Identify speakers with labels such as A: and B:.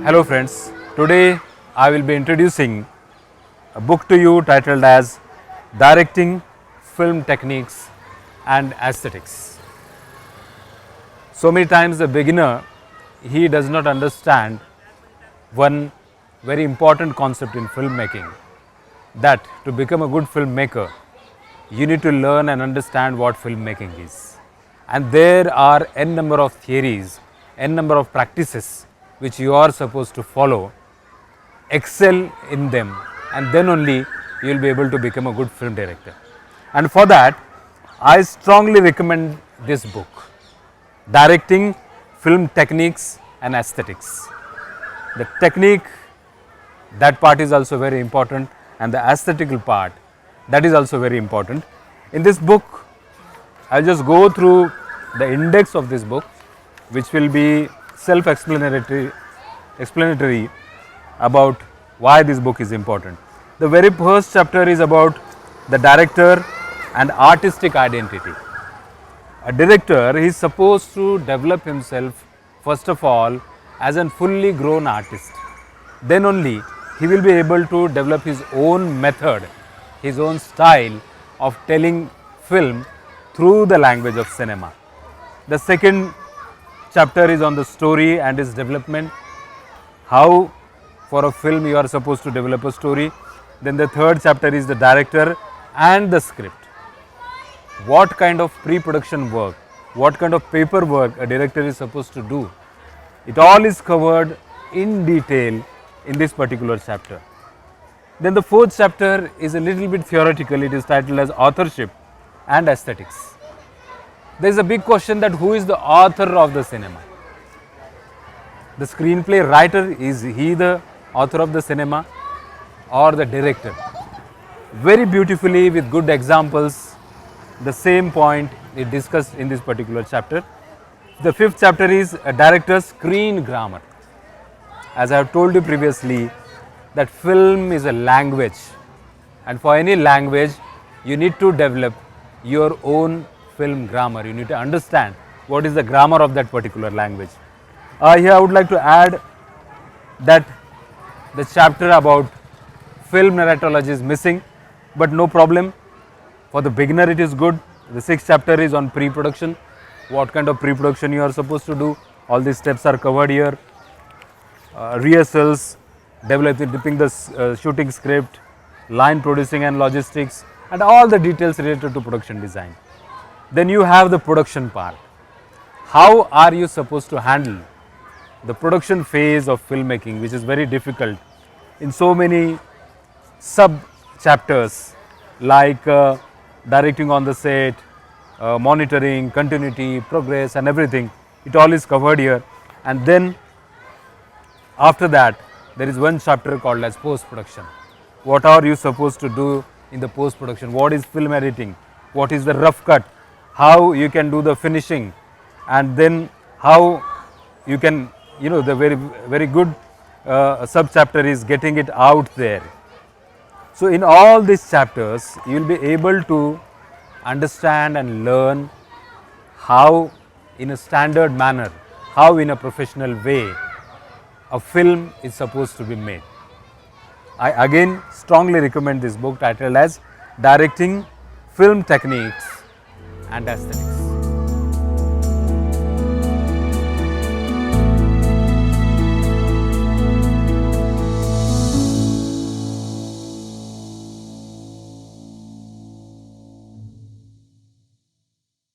A: Hello friends, today I will be introducing a book to you titled as Directing, Film Techniques and Aesthetics. So many times the beginner, he does not understand one very important concept in filmmaking, that to become a good filmmaker, you need to learn and understand what filmmaking is. And there are n number of theories, n number of practices which you are supposed to follow, excel in them, and then only you will be able to become a good film director. And for that, I strongly recommend this book, Directing, Film Techniques and Aesthetics. The technique, that part is also very important, and the aesthetical part, that is also very important. In this book, I will just go through the index of this book, which will be self-explanatory about why this book is important. The very first chapter is about the director and artistic identity. A director is supposed to develop himself first of all as a fully grown artist. Then only he will be able to develop his own method, his own style of telling film through the language of cinema. The second chapter is on the story and its development, how for a film you are supposed to develop a story. Then the third chapter is the director and the script. What kind of pre-production work, what kind of paperwork a director is supposed to do. It all is covered in detail in this particular chapter. Then the fourth chapter is a little bit theoretical. It is titled as Authorship and Aesthetics. There is a big question that who is the author of the cinema? The screenplay writer, is he the author of the cinema or the director? Very beautifully with good examples, the same point is discussed in this particular chapter. The fifth chapter is a director's screen grammar. As I have told you previously, that film is a language, and for any language you need to develop your own film grammar. You need to understand what is the grammar of that particular language. Here I would like to add that the chapter about film narratology is missing, but no problem. For the beginner it is good. The sixth chapter is on pre-production. What kind of pre-production you are supposed to do. All these steps are covered here. Rehearsals, developing the shooting script, line producing and logistics, and all the details related to production design. Then you have the production part. How are you supposed to handle the production phase of filmmaking, which is very difficult in so many sub chapters like directing on the set, monitoring, continuity, progress and everything. It all is covered here. And then after that, there is one chapter called as post-production. What are you supposed to do in the post-production? What is film editing? What is the rough cut? How you can do the finishing? And then how you can, the very good sub-chapter is getting it out there. So in all these chapters, you will be able to understand and learn how in a standard manner, how in a professional way, a film is supposed to be made. I again strongly recommend this book titled as Directing, Film Techniques and Aesthetics.